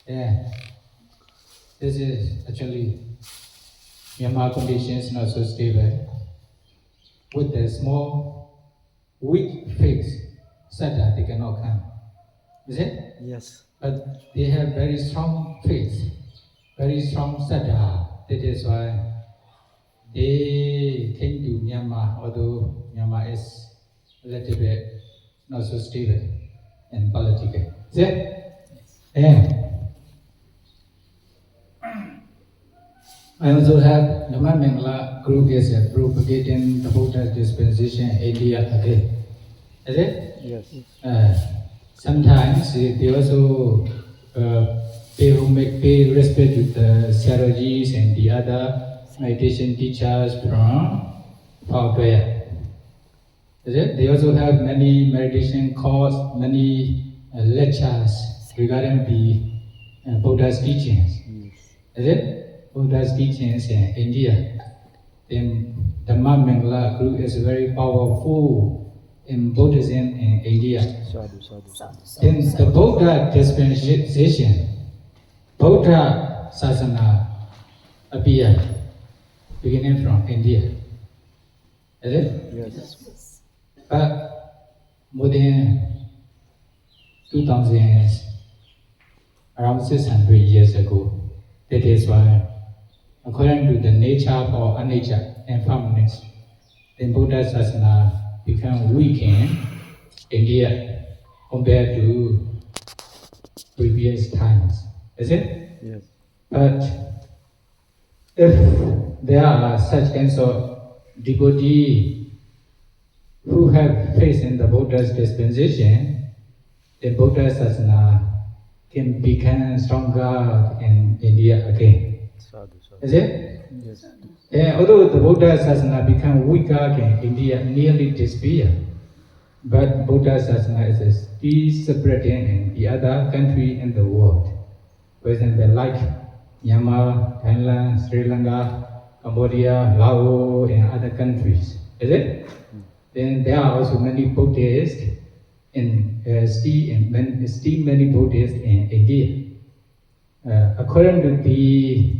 Yeah, this is actually Myanmar conditions not so stable. With the small, weak faith, Sada they cannot come. Is it? Yes. But they have very strong faith, very strong Sada. That is why they came to Myanmar, although Myanmar is a little bit not so stable and political. Is it? Yeah. I also have Lama Mangla group is propagating the Buddha's dispensation in India again. Is it? Yes. Sometimes they also pay respect to the Sarojis and the other meditation teachers from Pautaya. Is it? They also have many meditation courses, many lectures regarding the Buddha's teachings. Is it? Buddha's teachings in India. Then the Mangla group is very powerful in Buddhism in India. Then the Buddha dispensation, Buddha Sasana appeared beginning from India. Is it? Yes. But more than 2000 years, around 600 years ago, that is why, according to the nature or unnature impermanence, then Buddha Sasana become weak in India compared to previous times. Is it? Yes. But if there are such kinds of devotees who have faith in the Buddha's dispensation, then Buddha Sasana can become stronger in India again. Is it? Yes. And although the Buddha Sasana become weaker in India, nearly disappear, but Buddha Sasana is still spreading in the other country in the world. For example, like Myanmar, Thailand, Sri Lanka, Cambodia, Laos, and other countries. Is it? Then there are also many Buddhists still many Buddhists in India. According to the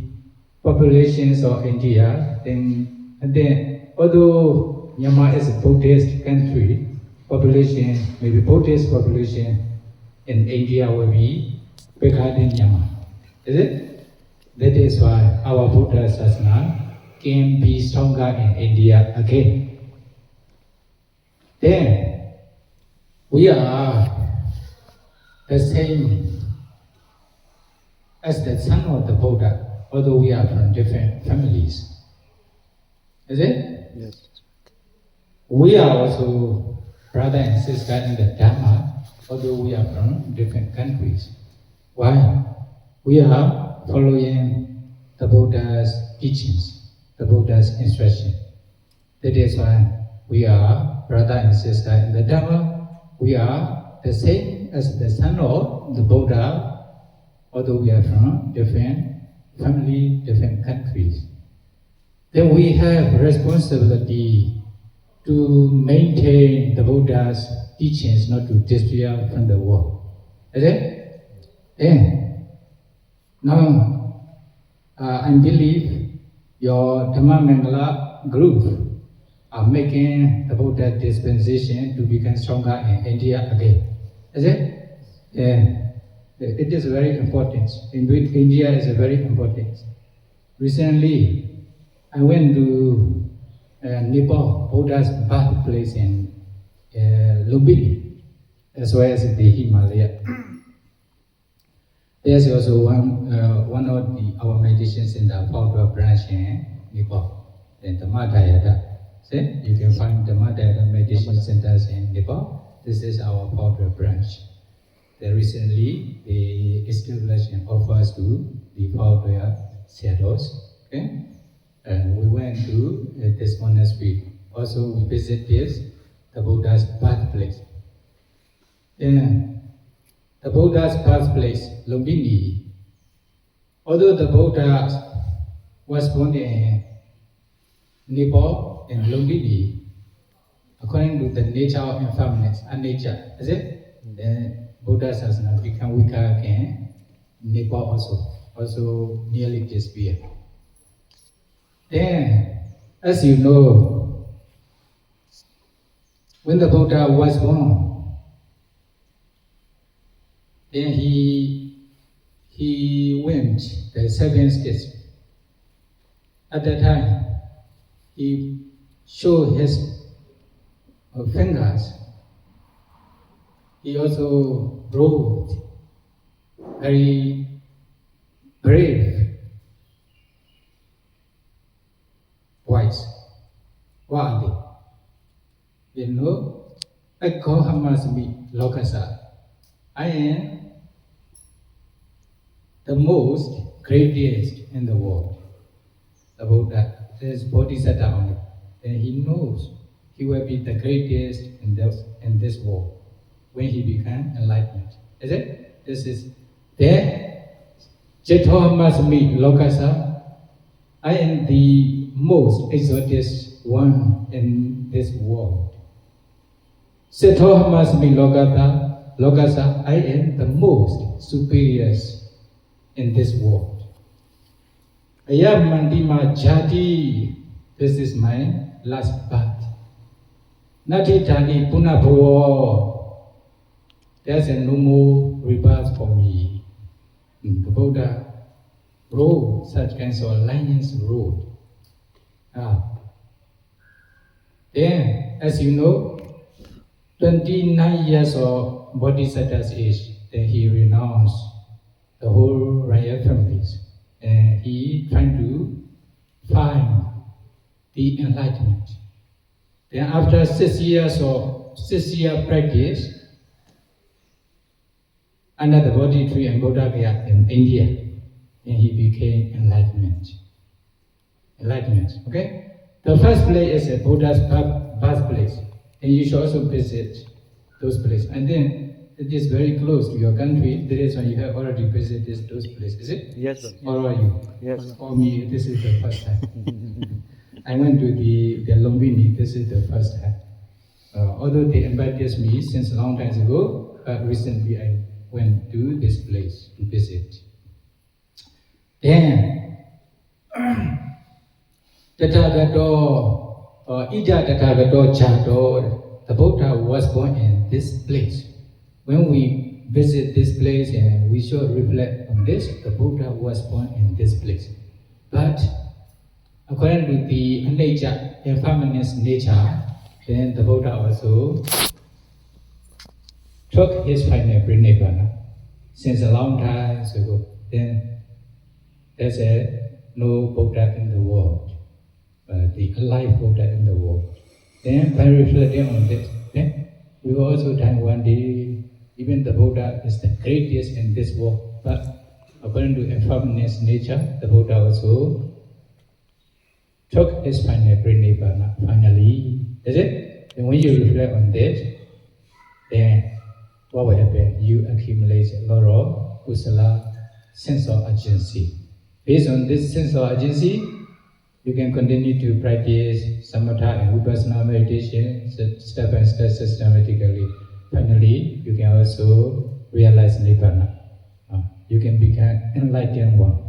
populations of India, then although Myanmar is a Buddhist country, maybe Buddhist population in India will be bigger than Myanmar. Is it? That is why our Buddha Sasana can be stronger in India again. Then we are the same as the son of the Buddha, although we are from different families. Is it? Yes. We are also brother and sister in the Dharma, although we are from different countries. Why? We are following the Buddha's teachings, the Buddha's instruction. That is why we are brother and sister in the Dharma. We are the same as the son of the Buddha, although we are from different family, different countries. Then we have responsibility to maintain the Buddha's teachings, not to disappear from the world. Is it? Yeah. Now, I believe your Dhamma Mangala group are making the Buddha dispensation to become stronger in India again. Is it? Yeah. It is very important. India is very important. Recently, I went to Nepal, Buddha's birthplace in Lumbini, as well as the Himalaya. There's also one of our meditation center, founder branch in Nepal, in the Madhyada. See, you can find the Madhyada meditation centers in Nepal. This is our founder branch. Then recently, they established and offers to the founder shadows. Okay, and we went to this monastery. Also, we visited the Buddha's birthplace. Then the Buddha's birthplace, Lumbini. Although the Buddha was born in Nepal and Lumbini, according to the nature of impermanence and nature, is it? Then Buddha Sasana become weaker again. Nepal also nearly disappeared. Then, as you know, when the Buddha was born, then he went the 7 states. At that time, he showed his fingers. He also wrote very brave voice. What are they? You know, Ekohamasmi Lokasa. I am the most greatest in the world. About that, there's Bodhisattva only. And he knows he will be the greatest in this world when he become enlightened. Is it? This is there. Jetohamasmi Lokasa. I am the most exalted one in this world. Setohamasmi Lokasa. I am the most superior in this world. Ayamandima Jati, this is my last birth. Nati Tani Punabho, there's a no more rebirth for me. The Buddha wrote such kinds of lines wrote. Then, as you know, 29 years of Bodhisattva's age, then he renounced the whole royal families. And he trying to find the enlightenment. Then after 6 years of 6-year practice, under the Bodhi tree and Bodha Gaya in India, and he became enlightenment. Enlightenment, okay? The first place is a Buddha's birthplace, and you should also visit those places. And then it is very close to your country. There is when you have already visited those places, is it? Yes, sir. Or are you? Yes. For me, this is the first time. I went to the Lumbini, this is the first time. Although they invited me since a long time ago, but recently I went to this place to visit. Then, Tathagato, Ija Tathagato Chato, the Buddha was born in this place. When we visit this place and we should reflect on this, the Buddha was born in this place. But according to the nature, impermanent nature, then the Buddha also took his final nirvana since a long time ago. Then there's no Buddha in the world, the alive Buddha in the world. Then by reflecting on this, then we will also die one day. Even the Buddha is the greatest in this world, but according to impermanent nature, the Buddha also took his final nirvana finally. Is it? And when you reflect on this, then what will happen? You accumulate a lot of kusala sense of urgency. Based on this sense of urgency, you can continue to practice samatha and vipassana meditation step by step systematically. Finally, you can also realize nirvana. You can become enlightened one.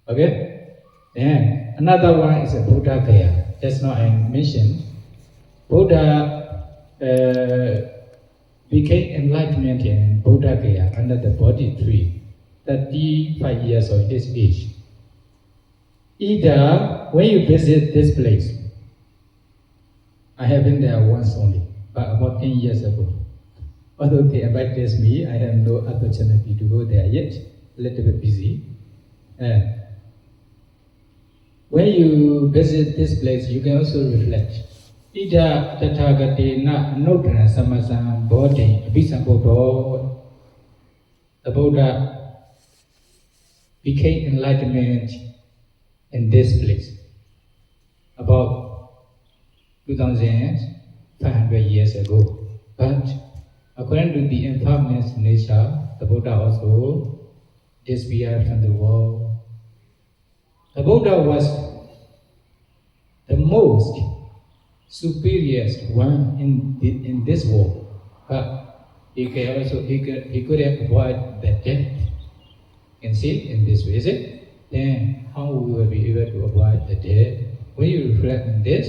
Okay? And another one is a Buddha Gaya. Just now I mentioned, Buddha became enlightenment in Buddha Gaya under the Bodhi tree, 35 years of his age. Either when you visit this place, I have been there once only, but about 10 years ago. Although they invited me, I have no opportunity to go there yet, a little bit busy. When you visit this place, you can also reflect. Ida Tathagate na Nodra Samasam Bodhi Abhisambodo. The Buddha became enlightenment in this place about 2,500 years ago. But according to the impermanent nature, the Buddha also disappeared from the world. The Buddha was the most superior one in this world, but he could avoid the death. can see in this way, is it? Then how we will be able to avoid the death? When you reflect on this,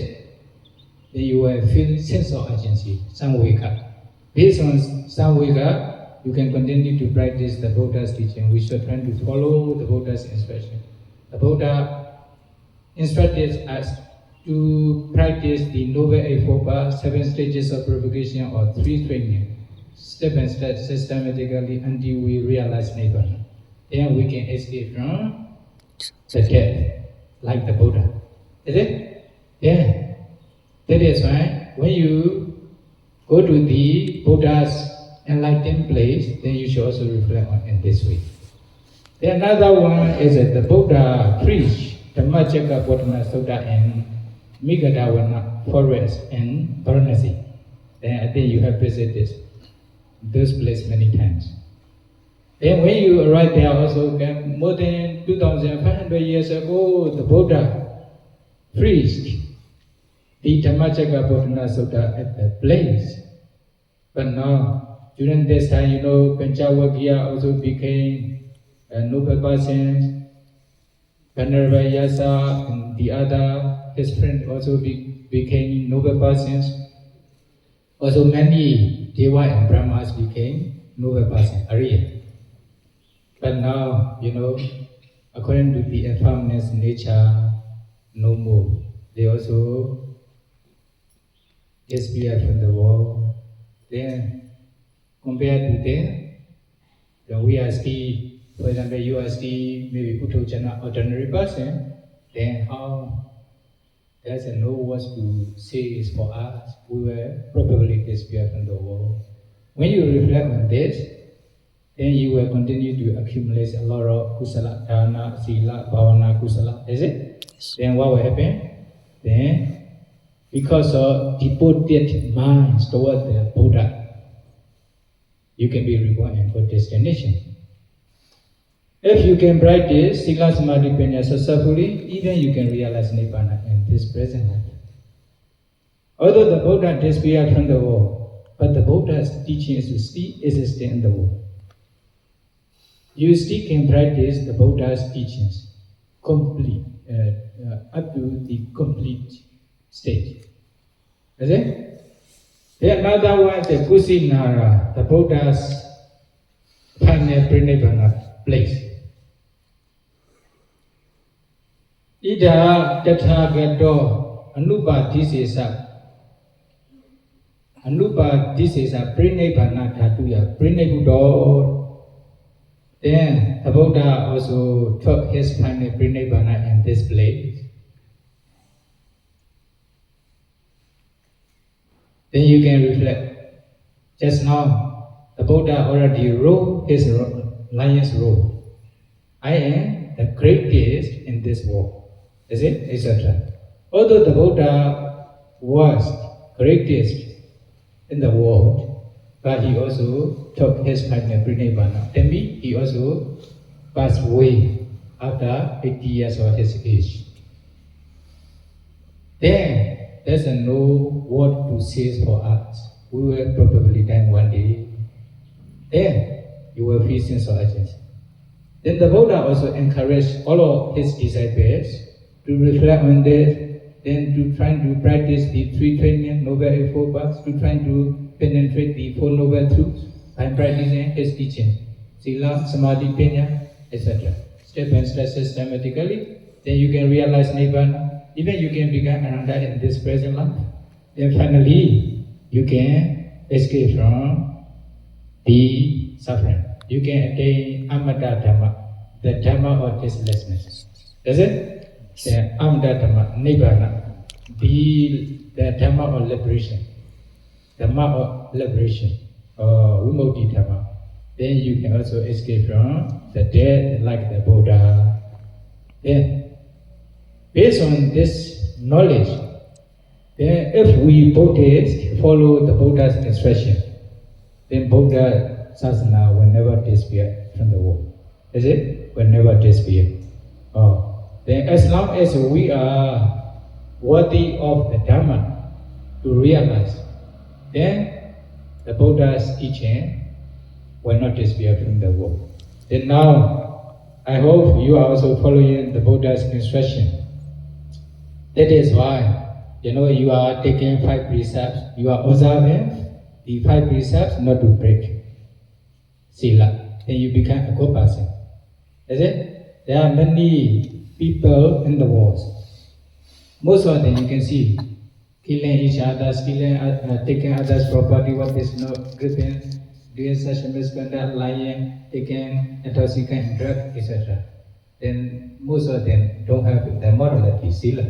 then you will feel sense of urgency, some wake up. Based on some wake up, you can continue to practice the Buddha's teaching. We should try to follow the Buddha's instruction. The Buddha instructed us to practice the Noble Eightfold Path, 7 stages of purification or 3 training, step by step, systematically until we realize Nibbana. Then we can escape from the death, like the Buddha. Is it? Yeah. That is why when you go to the Buddha's enlightened place, then you should also reflect on in this way. Then another one is that the Buddha preached Dhammacakkappavattana Sutta in Megadawana forest in Varanasi. Then I think you have visited those places many times. Then when you arrive there also, more than 2,500 years ago, the Buddha preached the Dhammacakkappavattana Sutta at that place. But now, during this time, Panchavakya also became a noble person. Venerable Yasa and the other, his friend also became noble persons. Also many Deva and Brahmas became noble persons, Arya. But now, according to the impermanence nature, no more. They also disappear from the world. Then, compared to them, when we are still, for example, you are still maybe Puthujjana, ordinary person, then how there's no words to say is for us, we will probably disappear from the world. When you reflect on this, then you will continue to accumulate a lot of kusala, dana, sila, bhavana, kusala, is it? Yes. Then what will happen? Then, because of devoted minds toward the Buddha, you can be reborn in good destination. If you can practice Sila Samadhi Panya successfully, even you can realize Nibbana in this present life. Although the Buddha disappeared from the world, but the Buddha's teaching is still existing in the world. You still can practice the Buddha's teachings complete, up to the complete state. Is it? Then another one is the Kusinara, the Buddha's final Pranidhana place. Ida Tathagato Anupadisesa Pranidhana Dhatuya Pranidhudo. Then the Buddha also took his final Pranidhana in this place. Then you can reflect. Just now, the Buddha already wrote his lion's robe. I am the greatest in this world. Is it? Etc. Although the Buddha was greatest in the world, but he also took his final Pranidhana. That means he also passed away after 80 years of his age. Then there's no word to say for us. We will probably die one day. Then you will feel sense of urgency. Then the Buddha also encouraged all of his disciples to reflect on this, then to try to practice the 3 training, Noble Eightfold Paths, to try to penetrate the 4 Noble Truths by practicing his teaching, Sila, Samadhi, Panya, etc. Step by step, systematically, then you can realize Nibbana. Even you can become Ananda in this present life. Then finally, you can escape from the suffering. You can attain Amata Dhamma, the Dhamma of tastelessness. Does it? The Amata Dhamma, Nibbana, the Dhamma of liberation. Dhamma of liberation, or Vimukti Dhamma. Then you can also escape from the death like the Buddha. Then, based on this knowledge, then if we Buddhists follow the Buddha's instruction, then Buddha Sasana will never disappear from the world. Is it? Will never disappear. Then as long as we are worthy of the Dhamma to realize, then the Buddha's teaching will not disappear from the world. Then now, I hope you are also following the Buddha's instruction. That is why, you are taking 5 precepts, you are observing the 5 precepts not to break sila, then you become a good person. Is it? There are many people in the world. Most of them you can see killing each other, stealing, taking others' property, what is not gripping, doing such a misconduct, lying, taking intoxicant drug, etc. Then most of them don't have the morality, sila.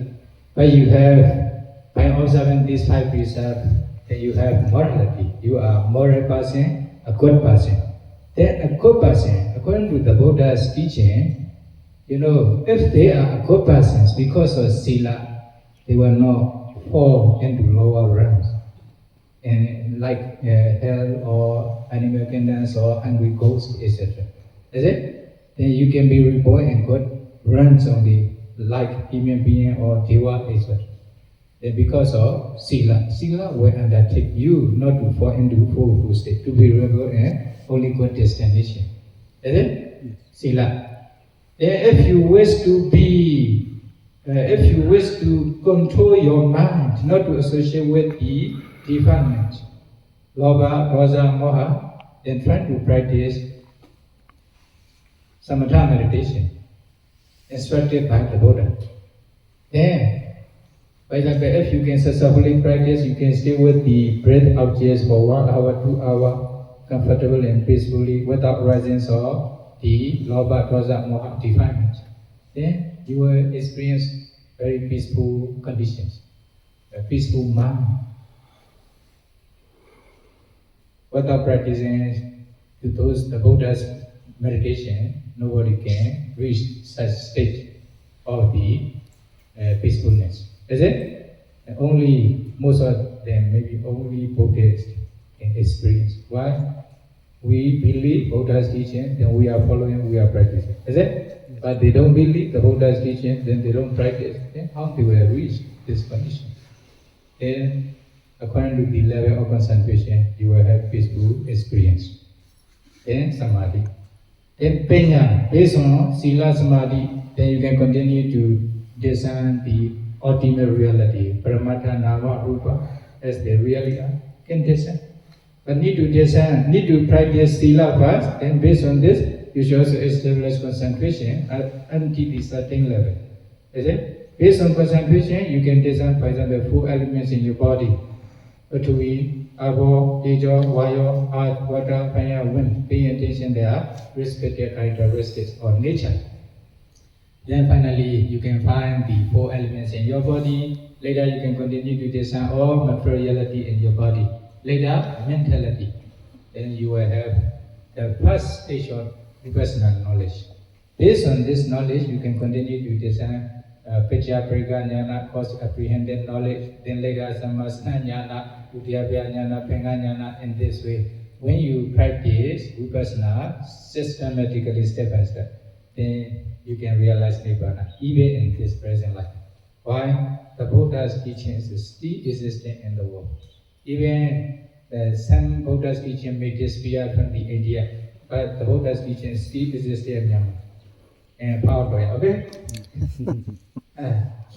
But you have, by observing these 5 precepts, then you have morality. You are a moral person, a good person. Then a good person, according to the Buddha's teaching, if they are good persons because of sila, they will not fall into lower realms, and like hell or animal kingdoms or hungry ghosts, etc. Is it? Then you can be reborn in good realms only, like human being or deva, etc. Then because of sila will undertake you not to fall into fourfold state, to be reborn in only good destination. Is it? Yes. Sila. If you wish to control your mind, not to associate with the defilement, lobha, dosa, moha, then try to practice samatha meditation, instructed by the Buddha. Then, for example, if you can successfully practice, you can stay with the breath objects for 1 hour, 2 hours, comfortably and peacefully, without rising of the lobha, dosa, moha defilement. Then you will experience very peaceful conditions, a peaceful mind. Without practicing the Buddha's meditation, nobody can reach such state of the peacefulness. Is it? Only most of them, maybe only Buddhists can experience. Why? We believe Buddha's teaching, then we are following, we are practicing. Is it? But they don't believe the Buddha's teaching, then they don't practice. Then how they will reach this condition? Then, according to the level of concentration, you will have peaceful experience. Then samadhi. Then panya, based on sila samadhi, then you can continue to discern the ultimate reality, paramatha, nama, rupa, as they really are. Can discern. But need to practice sila first, and based on this, you should also establish concentration until the certain level. Is it? Based on concentration, you can discern, for example, 4 elements in your body. Prithvi, Abo, Tejo, Vayo, Earth, Water, Fire, Wind. Paying attention to their respective characteristics or nature. Then finally, you can find the 4 elements in your body. Later, you can continue to discern all materiality in your body. Later, mentality. Then you will have the first stage of personal knowledge. Based on this knowledge, you can continue to discern Picca, Prega, Jnana, cause apprehended knowledge. Then later, Sammasana Jnana, Udhyabhya Jnana, Penga Jnana. In this way, when you practice Vipassana systematically, step by step, then you can realize Nibbana, even in this present life. Why? The Buddha's teaching is still existing in the world. Even some Buddha's teaching may disappear from the India, but the Buddha's teaching still exists in Myanmar. And power prayer, okay?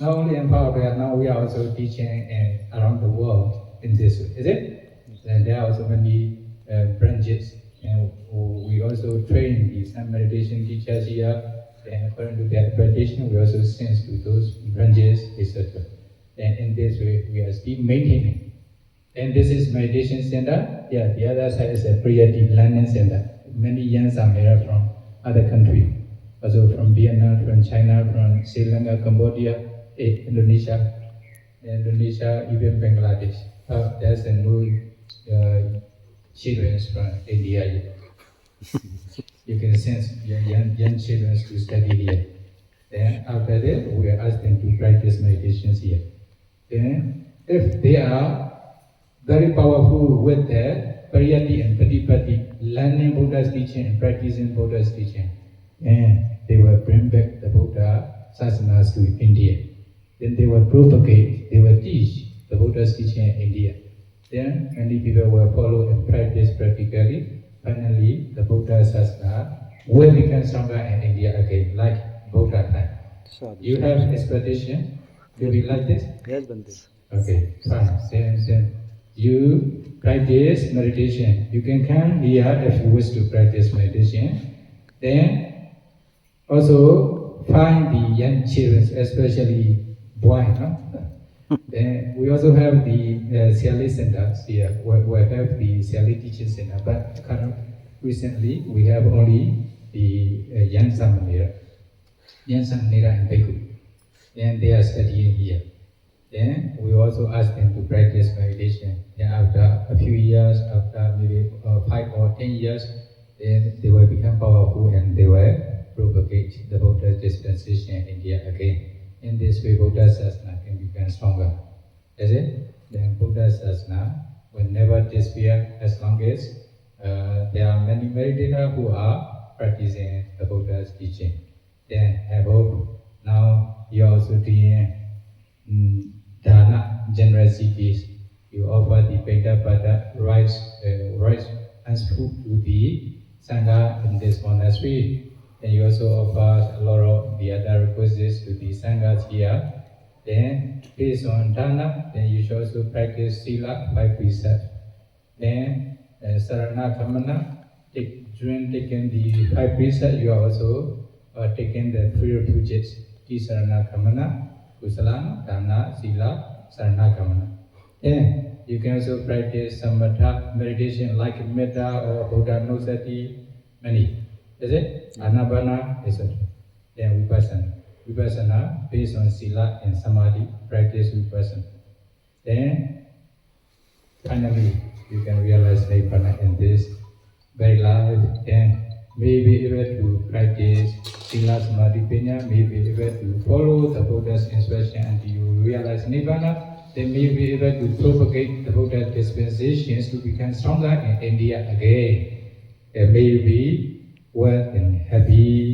Not only in power prayer, now we are also teaching around the world in this way, is it? And there are also many branches, and we also train some meditation teachers here. And according to their meditation, we also send to those branches, etc. And in this way, we are still maintaining. And this is meditation center. Yeah, the other side is a prayer learning center. Many youngs are here from other countries, also from Vietnam, from China, from Sri Lanka, Cambodia, Indonesia, even Bangladesh. There's a new children from India. You can sense young children to study here. Then after that, we ask them to practice meditations here. Then, if they are very powerful with their pariyati and patipati, learning Buddha's teaching and practicing Buddha's teaching, and they will bring back the Buddha sasanas to India. Then they will propagate, they will teach the Buddha's teaching in India. Then many people will follow and practice practically. Finally, the Buddha sasana will become stronger in India again, like Buddha time. You have expectation to be like this? Yes, Bante. Okay, fine. Then you practice meditation. You can come here if you wish to practice meditation. Then also find the young children, especially boy. No? Then we also have the CLE centers here. We have the CLE teaching center, but recently we have only the young Samanera, and Bhikkhu. And they are studying here. Then we also ask them to practice meditation. Then after a few years, after maybe 5 or 10 years, then they will become powerful and they will propagate the Buddha's dispensation in India again. In this way, Buddha's sasana can become stronger. Is it? Then Buddha's sasana will never disappear as long as there are many meditators who are practicing the Buddha's teaching. Then I hope now you are also doing dana, generosities. You offer the beta pada rice as food to the sangha in this monastery. And you also offer a lot of the other requests to the sanghas here. Then, based on dana, then you should also practice sila, 5 precepts. Then, sarana kamana, during taking the 5 precepts, you are also taking the 3 refuges, sarana kamana, Kusala, Dana, Sila, Saranagamana. Then you can also practice samatha meditation like metta or Buddhanussati, many. Is it? Anabana, etc. Then Vipassana. Vipassana based on Sila and Samadhi, practice Vipassana. Then finally you can realize Nibbana in this very life. Then maybe able to practice Sila Samadhi Panya, maybe able to follow the Buddha's instruction until you realize Nibbana, then maybe able to propagate the Buddha's dispensations to become stronger in India again. And maybe well and happy